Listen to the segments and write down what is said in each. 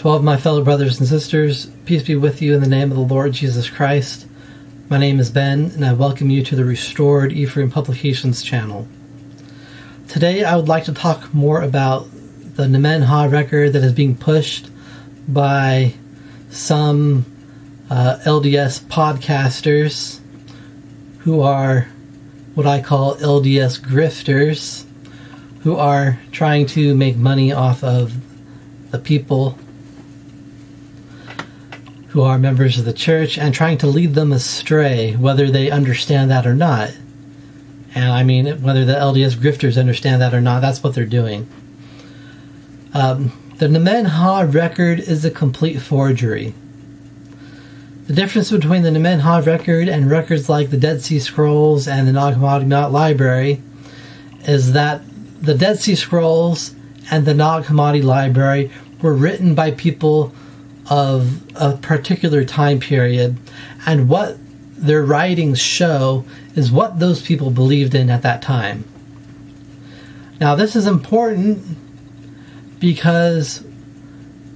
To all of my fellow brothers and sisters, peace be with you in the name of the Lord Jesus Christ. My name is Ben, and I welcome you to the Restored Ephraim Publications channel. Today I would like to talk more about the Nemenhah record that is being pushed by some LDS podcasters who are what I call LDS grifters, who are trying to make money off of the people who are members of the church and trying to lead them astray, whether they understand that or not. And I mean, whether the LDS grifters understand that or not, that's what they're doing. The Nemenhah record is a complete forgery. The difference between the Nemenhah record and records like the Dead Sea Scrolls and the Nag Hammadi Library is that the Dead Sea Scrolls and the Nag Hammadi Library were written by people of a particular time period, and what their writings show is what those people believed in at that time. Now, this is important because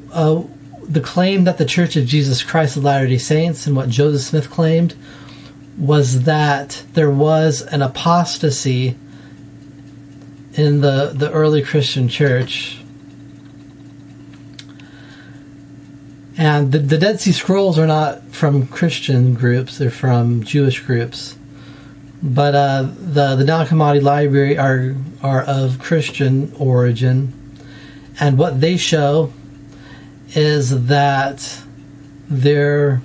the claim that the Church of Jesus Christ of Latter-day Saints and what Joseph Smith claimed was that there was an apostasy in the early Christian church. And the Dead Sea Scrolls are not from Christian groups, they're from Jewish groups. But the Nag Hammadi Library are of Christian origin. And what they show is that there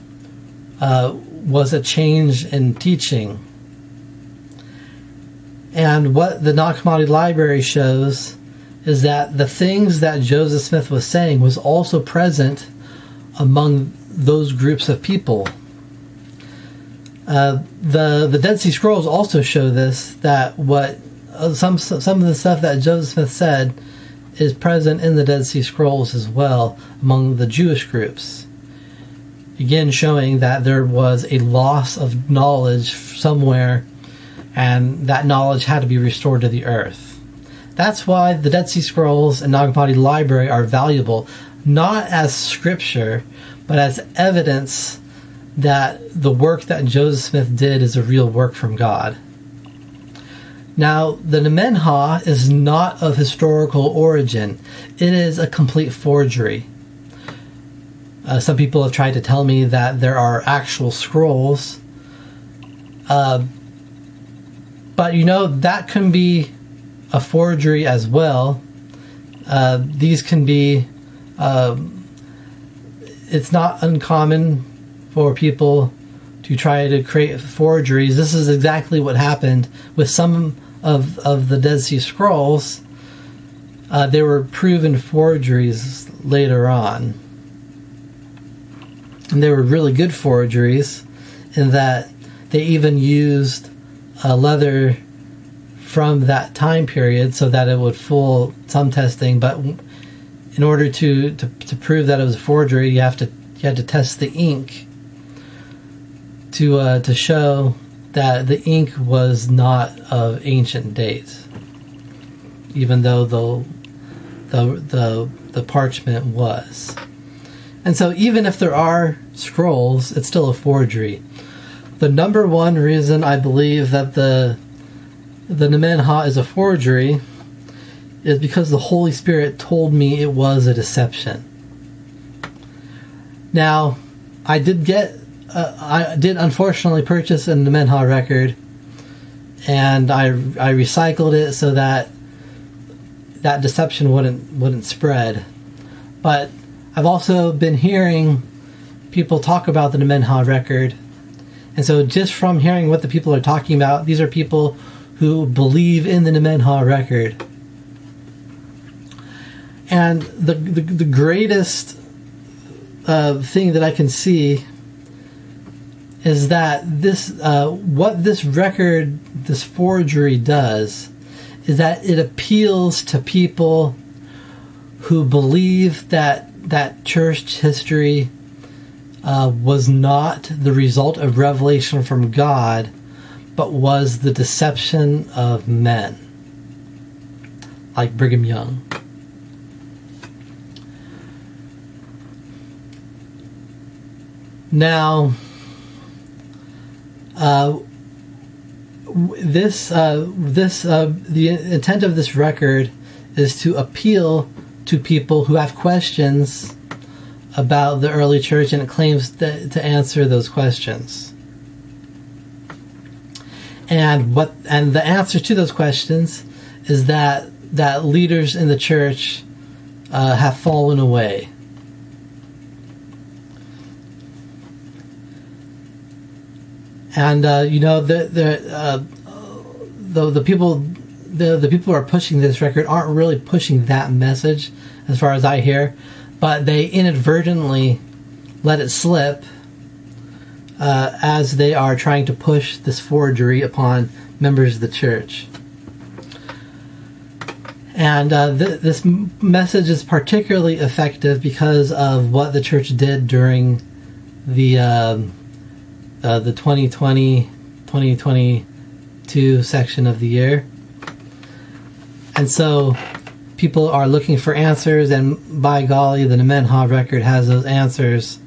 was a change in teaching. And what the Nag Hammadi Library shows is that the things that Joseph Smith was saying was also present among those groups of people. The Dead Sea Scrolls also show this, that what some of the stuff that Joseph Smith said is present in the Dead Sea Scrolls as well among the Jewish groups. Again, showing that there was a loss of knowledge somewhere, and that knowledge had to be restored to the earth. That's why the Dead Sea Scrolls and Nag Hammadi Library are valuable, not as scripture, but as evidence that the work that Joseph Smith did is a real work from God. Now, the Nemenhah is not of historical origin. It is a complete forgery. Some people have tried to tell me that there are actual scrolls. But you know, that can be a forgery as well. These can be... it's not uncommon for people to try to create forgeries. This is exactly what happened with some of the Dead Sea Scrolls. They were proven forgeries later on. And they were really good forgeries in that they even used leather from that time period so that it would fool some testing. But in order to prove that it was a forgery, you had to test the ink to show that the ink was not of ancient date, even though the parchment was. And so, even if there are scrolls, it's still a forgery. The number one reason I believe that the Nemenhah is a forgery is because the Holy Spirit told me it was a deception. Now, I did unfortunately purchase a Nemenhah record, and I recycled it so that deception wouldn't spread. But I've also been hearing people talk about the Nemenhah record, and so just from hearing what the people are talking about, these are people who believe in the Nemenhah record. And the greatest thing that I can see is that what this record, this forgery does, is that it appeals to people who believe that church history was not the result of revelation from God, but was the deception of men, like Brigham Young. Now, the intent of this record is to appeal to people who have questions about the early church, and it claims to answer those questions. And the answer to those questions is that leaders in the church have fallen away. And the people who are pushing this record aren't really pushing that message, as far as I hear, but they inadvertently let it slip as they are trying to push this forgery upon members of the church. And this message is particularly effective because of what the church did during the 2020-2022 section of the year. And so people are looking for answers, and by golly, the Nemenhah record has those answers.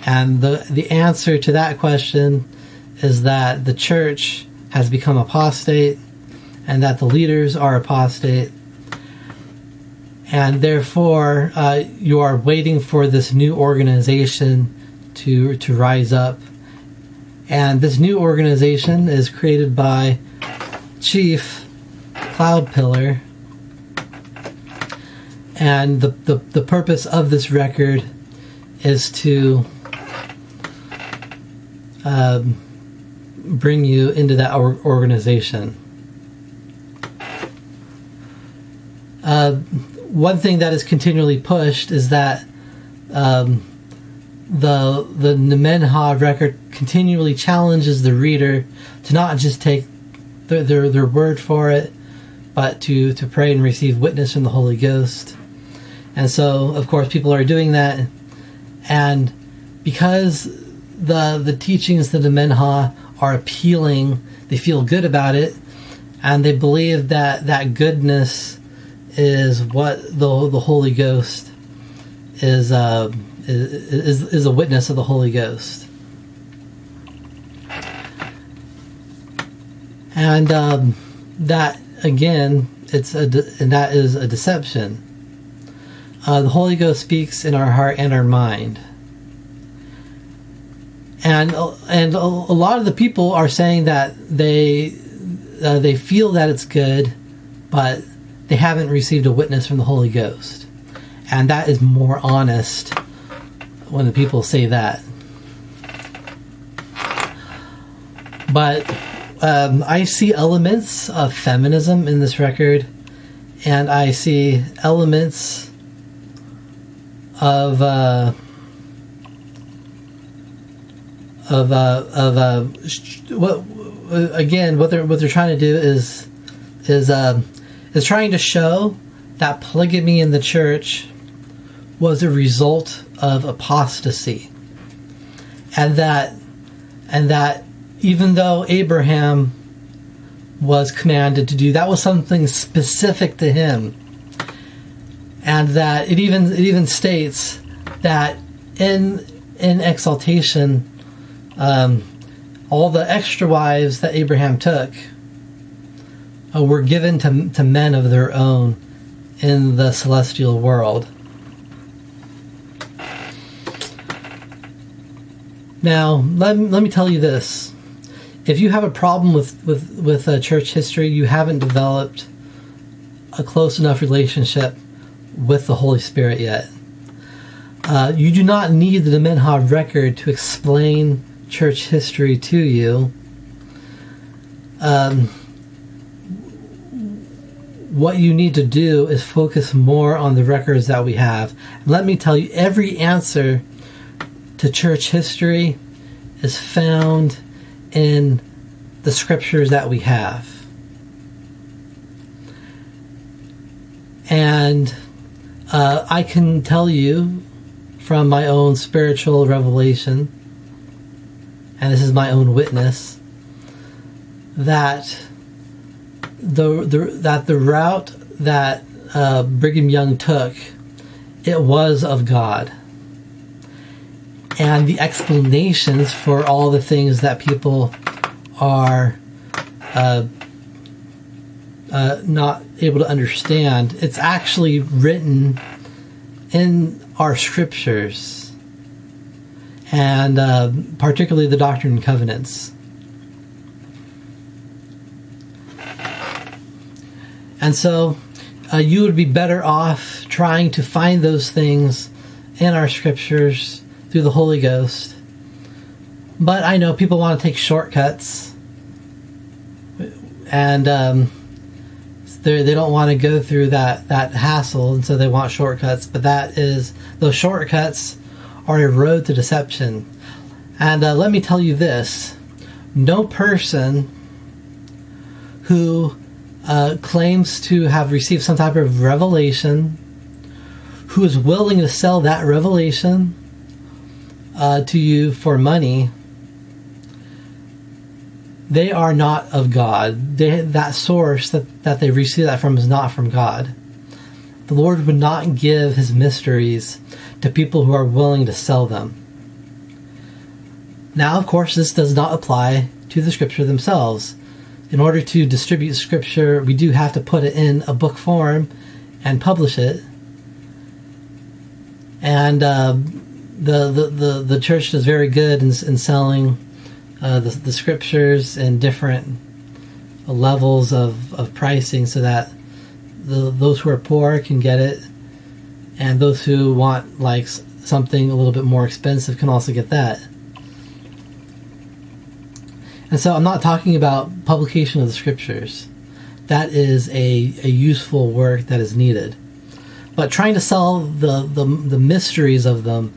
And the answer to that question is that the church has become apostate, and that the leaders are apostate, and therefore you are waiting for this new organization to rise up. And this new organization is created by Chief Cloud Pillar, and the purpose of this record is to bring you into that organization. One thing that is continually pushed is that the Nemenhah record continually challenges the reader to not just take their word for it, but to pray and receive witness from the Holy Ghost. And so, of course, people are doing that, and because the teachings of the Nemenhah are appealing, they feel good about it, and they believe that goodness is what the Holy Ghost is a witness of the Holy Ghost. And that, again, that is a deception. The Holy Ghost speaks in our heart and our mind. And a lot of the people are saying that they feel that it's good, but they haven't received a witness from the Holy Ghost. And that is more honest when the people say that. But I see elements of feminism in this record, and I see elements of what they're trying to do is trying to show that polygamy in the church was a result of apostasy, and that even though Abraham was commanded to do that, was something specific to him, and that it even states that in exaltation, all the extra wives that Abraham took were given to men of their own in the celestial world. Now, let me tell you this. If you have a problem with church history, you haven't developed a close enough relationship with the Holy Spirit yet. You do not need the Nemenhah record to explain church history to you. What you need to do is focus more on the records that we have. And let me tell you, every answer to church history is found in the scriptures that we have. And I can tell you from my own spiritual revelation, and this is my own witness, that the route that Brigham Young took, it was of God. and the explanations for all the things that people are not able to understand. It's actually written in our scriptures, and particularly the Doctrine and Covenants. And so you would be better off trying to find those things in our scriptures through the Holy Ghost. But I know people want to take shortcuts, and they don't want to go through that hassle, and so they want shortcuts. But those shortcuts are a road to deception. And let me tell you this: no person who claims to have received some type of revelation, who is willing to sell that revelation to you for money, they are not of God. That source that they receive that from is not from God. The Lord would not give his mysteries to people who are willing to sell them. Now, of course, this does not apply to the scripture themselves. In order to distribute scripture, we do have to put it in a book form and publish it. And the church is very good in selling the scriptures in different levels of pricing, so that those who are poor can get it, and those who want like something a little bit more expensive can also get that. And so I'm not talking about publication of the scriptures. That is a useful work that is needed. But trying to sell the mysteries of them,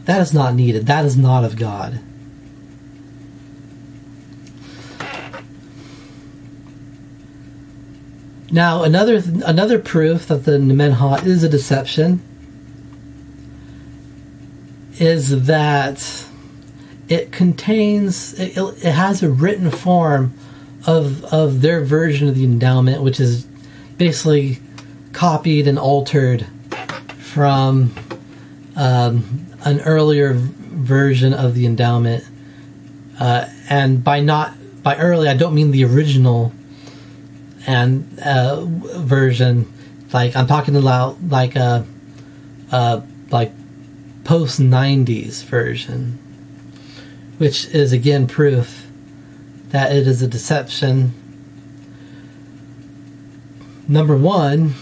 that is not needed. That is not of God. Now, another proof that the Nemenhah is a deception is that it has a written form of their version of the endowment, which is basically copied and altered from an earlier version of the endowment. And by early, I don't mean the original and version. Like, I'm talking about like post 90s version, which is again proof that it is a deception. Number one,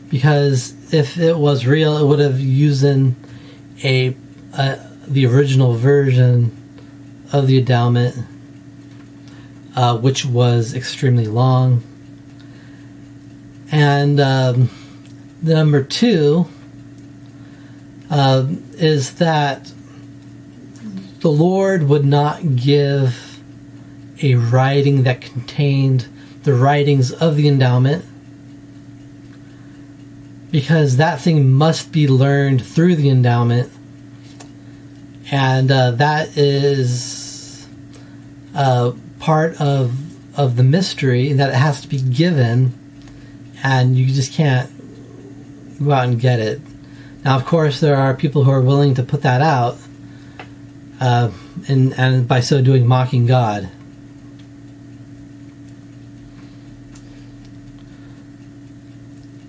because if it was real, it would have used the original version of the endowment, which was extremely long. And number two is that the Lord would not give a writing that contained the writings of the endowment, because that thing must be learned through the endowment, and that is part of the mystery, that it has to be given, and you just can't go out and get it. Now, of course, there are people who are willing to put that out, and by so doing mocking God.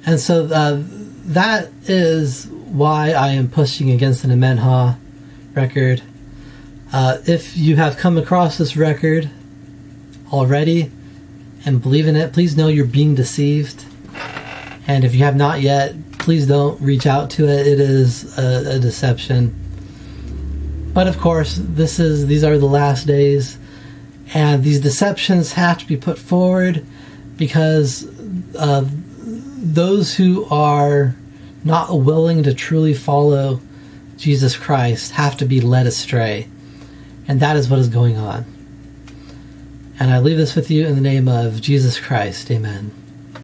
And so that is why I am pushing against the Nemenhah record. If you have come across this record already and believe in it, please know you're being deceived. And if you have not yet, please don't reach out to it. It is a deception. But of course, these are the last days, and these deceptions have to be put forward, because those who are not willing to truly follow Jesus Christ have to be led astray. And that is what is going on. And I leave this with you in the name of Jesus Christ. Amen.